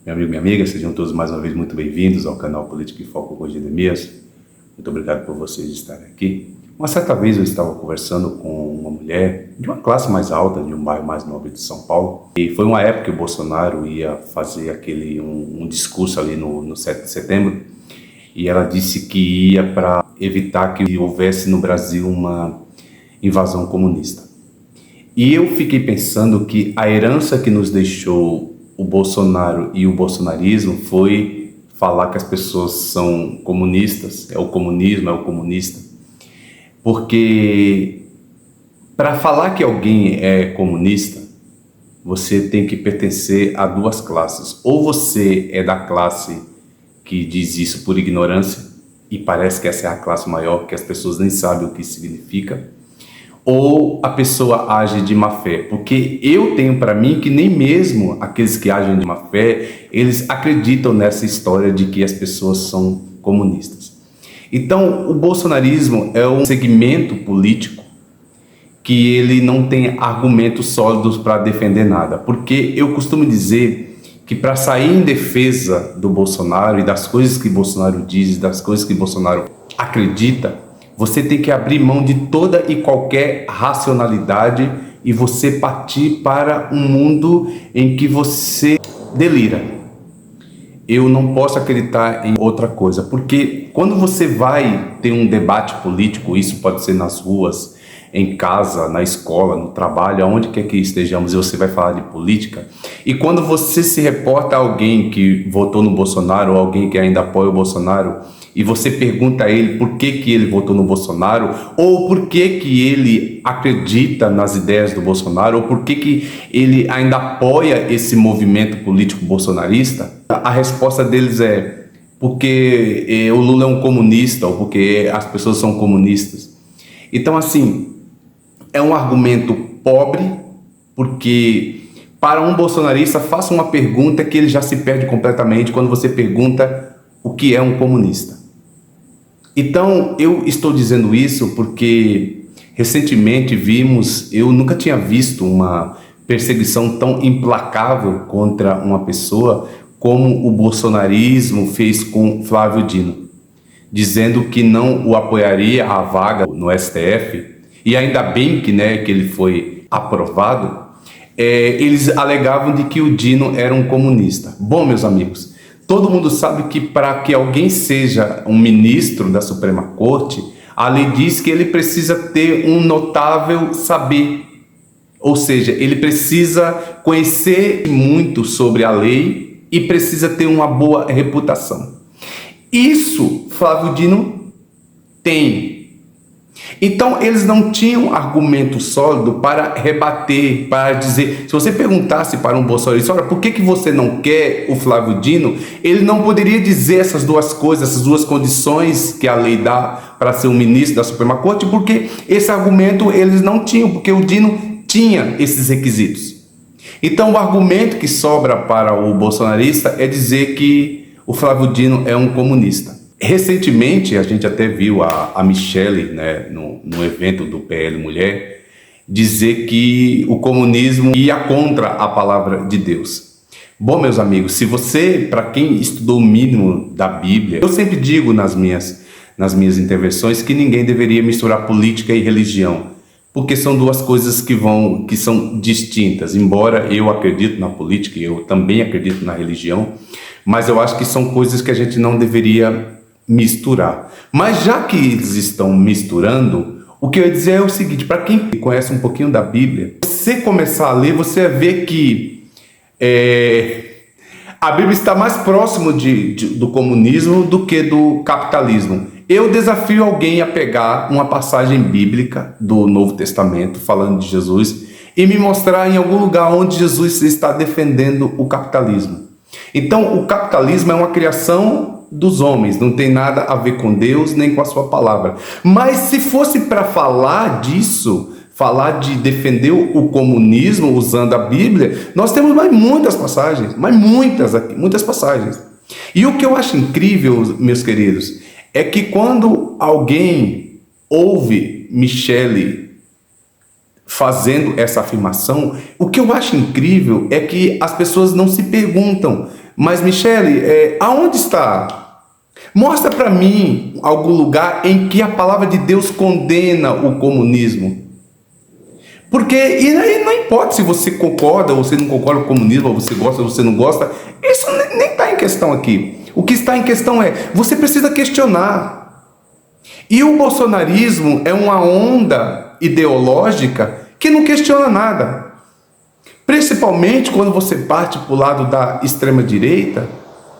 Meu amigo, minha amiga, sejam todos mais uma vez muito bem-vindos ao canal Política em Foco com Jeremias. Muito obrigado por vocês estarem aqui. Uma certa vez eu estava conversando com uma mulher de uma classe mais alta, de um bairro mais nobre de São Paulo, e foi uma época que o Bolsonaro ia fazer um discurso ali no 7 de setembro, e ela disse que ia para evitar que houvesse no Brasil uma invasão comunista. E eu fiquei pensando que a herança que nos deixou o Bolsonaro e o bolsonarismo foi falar que as pessoas são comunistas, é o comunismo, é o comunista. Porque para falar que alguém é comunista, você tem que pertencer a duas classes. Ou você é da classe que diz isso por ignorância, e parece que essa é a classe maior, que as pessoas nem sabem o que significa, ou a pessoa age de má fé, porque eu tenho para mim que nem mesmo aqueles que agem de má fé, eles acreditam nessa história de que as pessoas são comunistas. Então, o bolsonarismo é um segmento político que ele não tem argumentos sólidos para defender nada, porque eu costumo dizer que para sair em defesa do Bolsonaro e das coisas que Bolsonaro diz, das coisas que Bolsonaro acredita, você tem que abrir mão de toda e qualquer racionalidade e você partir para um mundo em que você delira. Eu não posso acreditar em outra coisa, porque quando você vai ter um debate político, isso pode ser nas ruas, em casa, na escola, no trabalho, aonde quer que estejamos, e você vai falar de política, e quando você se reporta a alguém que votou no Bolsonaro, ou alguém que ainda apoia o Bolsonaro, e você pergunta a ele por que ele votou no Bolsonaro, ou por que ele acredita nas ideias do Bolsonaro, ou por que ele ainda apoia esse movimento político bolsonarista, a resposta deles é porque o Lula é um comunista, ou porque as pessoas são comunistas. Então, assim, é um argumento pobre, porque para um bolsonarista, faça uma pergunta que ele já se perde completamente quando você pergunta o que é um comunista. Então, eu estou dizendo isso porque recentemente eu nunca tinha visto uma perseguição tão implacável contra uma pessoa como o bolsonarismo fez com Flávio Dino, dizendo que não o apoiaria a vaga no STF, e ainda bem que ele foi aprovado. Eles alegavam de que o Dino era um comunista. Bom, meus amigos, todo mundo sabe que para que alguém seja um ministro da Suprema Corte, a lei diz que ele precisa ter um notável saber, ou seja, ele precisa conhecer muito sobre a lei e precisa ter uma boa reputação. Isso Flávio Dino tem. Então, eles não tinham argumento sólido para rebater, para dizer. Se você perguntasse para um bolsonarista, olha, por que você não quer o Flávio Dino? Ele não poderia dizer essas duas coisas, essas duas condições que a lei dá para ser um ministro da Suprema Corte, porque esse argumento eles não tinham, porque o Dino tinha esses requisitos. Então, o argumento que sobra para o bolsonarista é dizer que o Flávio Dino é um comunista. Recentemente, a gente até viu a Michele, no evento do PL Mulher, dizer que o comunismo ia contra a palavra de Deus. Bom, meus amigos, se você, para quem estudou o mínimo da Bíblia, eu sempre digo nas minhas intervenções que ninguém deveria misturar política e religião, porque são duas coisas que são distintas. Embora eu acredito na política e eu também acredito na religião, mas eu acho que são coisas que a gente não deveria misturar. Mas já que eles estão misturando, o que eu ia dizer é o seguinte: para quem conhece um pouquinho da Bíblia, você começar a ler, você vai ver que a Bíblia está mais próximo do comunismo do que do capitalismo. Eu desafio alguém a pegar uma passagem bíblica do Novo Testamento falando de Jesus e me mostrar em algum lugar onde Jesus está defendendo o capitalismo. Então, o capitalismo é uma criação dos homens, não tem nada a ver com Deus nem com a sua palavra. Mas se fosse para falar disso, falar de defender o comunismo usando a Bíblia, nós temos mais muitas passagens, muitas passagens. E o que eu acho incrível, meus queridos, é que quando alguém ouve Michele fazendo essa afirmação, o que eu acho incrível é que as pessoas não se perguntam, Mas, Michele, aonde está? Mostra para mim algum lugar em que a palavra de Deus condena o comunismo. Porque, e aí não importa se você concorda ou você não concorda com o comunismo, ou você gosta ou você não gosta, isso nem está em questão aqui. O que está em questão é, você precisa questionar. E o bolsonarismo é uma onda ideológica que não questiona nada. Principalmente quando você parte para o lado da extrema-direita,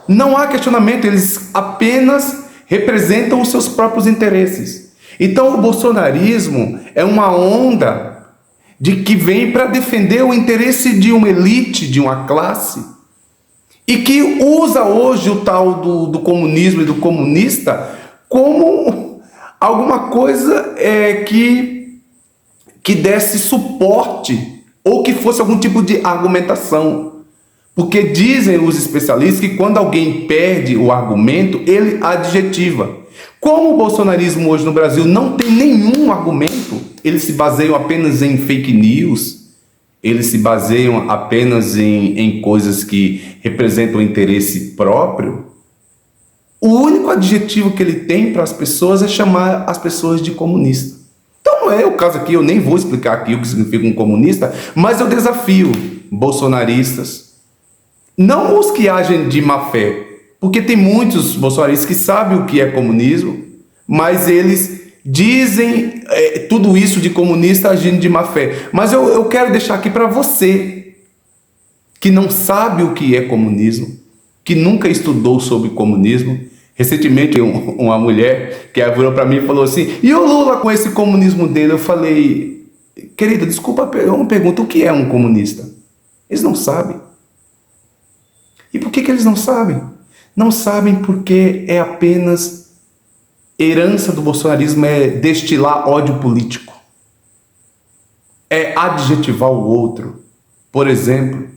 não há questionamento, eles apenas representam os seus próprios interesses. Então o bolsonarismo é uma onda de que vem para defender o interesse de uma elite, de uma classe, e que usa hoje o tal do comunismo e do comunista como alguma coisa que desse suporte ou que fosse algum tipo de argumentação. Porque dizem os especialistas que quando alguém perde o argumento, ele adjetiva. Como o bolsonarismo hoje no Brasil não tem nenhum argumento, eles se baseiam apenas em fake news, eles se baseiam apenas em coisas que representam interesse próprio, o único adjetivo que ele tem para as pessoas é chamar as pessoas de comunista. Então não é o caso aqui, eu nem vou explicar aqui o que significa um comunista, mas eu desafio bolsonaristas, não os que agem de má fé, porque tem muitos bolsonaristas que sabem o que é comunismo, mas eles dizem tudo isso de comunista agindo de má fé. Mas eu quero deixar aqui para você, que não sabe o que é comunismo, que nunca estudou sobre comunismo. Recentemente, uma mulher que virou para mim e falou assim, e o Lula com esse comunismo dele? Eu falei, querida, desculpa, eu me pergunto, o que é um comunista? Eles não sabem. E por que eles não sabem? Não sabem porque é apenas herança do bolsonarismo, é destilar ódio político, é adjetivar o outro. Por exemplo,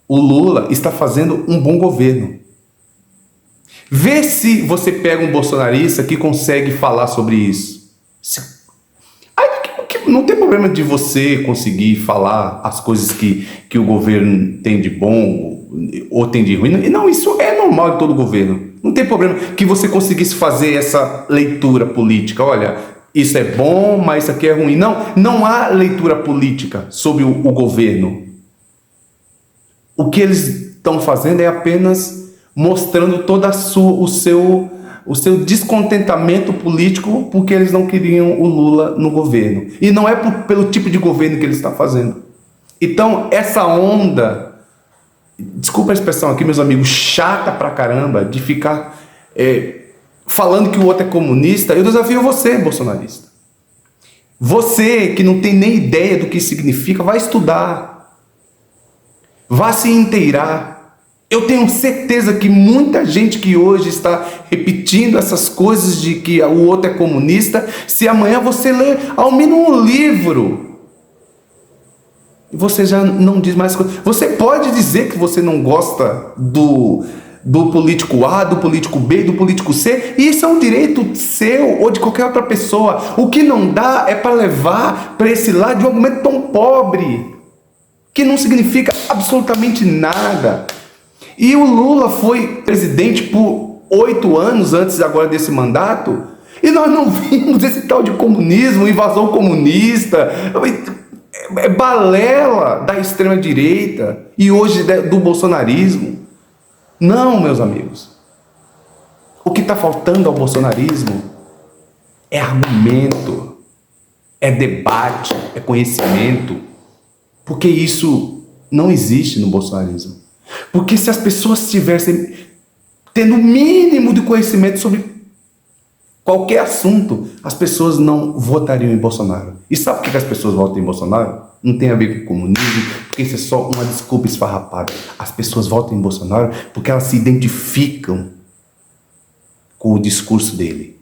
o Lula está fazendo um bom governo. Vê se você pega um bolsonarista que consegue falar sobre isso. Não tem problema de você conseguir falar as coisas que o governo tem de bom ou tem de ruim. Não, isso é normal de todo governo. Não tem problema que você conseguisse fazer essa leitura política. Olha, isso é bom, mas isso aqui é ruim. Não há leitura política sobre o governo. O que eles estão fazendo é apenas mostrando todo o seu descontentamento político porque eles não queriam o Lula no governo. E não é pelo tipo de governo que ele está fazendo. Então, essa onda, desculpa a expressão aqui, meus amigos, chata pra caramba, de ficar falando que o outro é comunista, eu desafio você, bolsonarista. Você que não tem nem ideia do que significa, vai estudar. Vá se inteirar. Eu tenho certeza que muita gente que hoje está repetindo essas coisas de que o outro é comunista, se amanhã você ler ao mínimo um livro, você já não diz mais coisas. Você pode dizer que você não gosta do político A, do político B, do político C, e isso é um direito seu ou de qualquer outra pessoa. O que não dá é para levar para esse lado de um argumento tão pobre, que não significa absolutamente nada. E o Lula foi presidente por 8 anos antes agora desse mandato, e nós não vimos esse tal de comunismo, invasão comunista, balela da extrema direita e hoje do bolsonarismo. Não, meus amigos. O que está faltando ao bolsonarismo é argumento, é debate, é conhecimento, porque isso não existe no bolsonarismo. Porque se as pessoas estivessem tendo o mínimo de conhecimento sobre qualquer assunto, as pessoas não votariam em Bolsonaro. E sabe por que as pessoas votam em Bolsonaro? Não tem a ver com comunismo, porque isso é só uma desculpa esfarrapada. As pessoas votam em Bolsonaro porque elas se identificam com o discurso dele.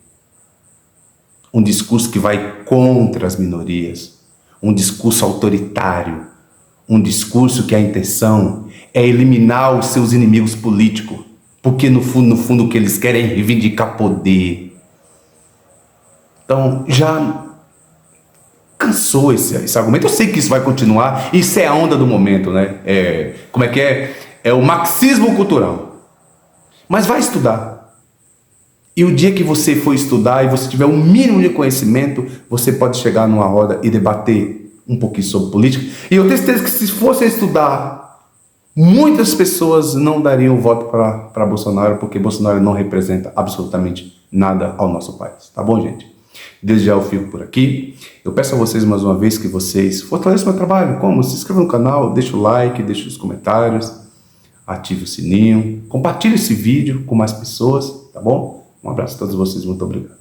Um discurso que vai contra as minorias, um discurso autoritário, um discurso que a intenção é eliminar os seus inimigos políticos, porque no fundo o que eles querem é reivindicar poder. Então já cansou esse argumento. Eu sei que isso vai continuar, isso é a onda do momento, né? Como é que é? É o marxismo cultural. Mas vai estudar. E o dia que você for estudar e você tiver um mínimo de conhecimento, você pode chegar numa roda e debater um pouquinho sobre política. E eu tenho certeza que se fosse estudar, muitas pessoas não dariam o voto para Bolsonaro, porque Bolsonaro não representa absolutamente nada ao nosso país. Tá bom, gente? Desde já eu fico por aqui. Eu peço a vocês mais uma vez que vocês fortaleçam o meu trabalho. Como? Se inscreva no canal, deixa o like, deixa os comentários, ative o sininho, compartilhe esse vídeo com mais pessoas, tá bom? Um abraço a todos vocês, muito obrigado.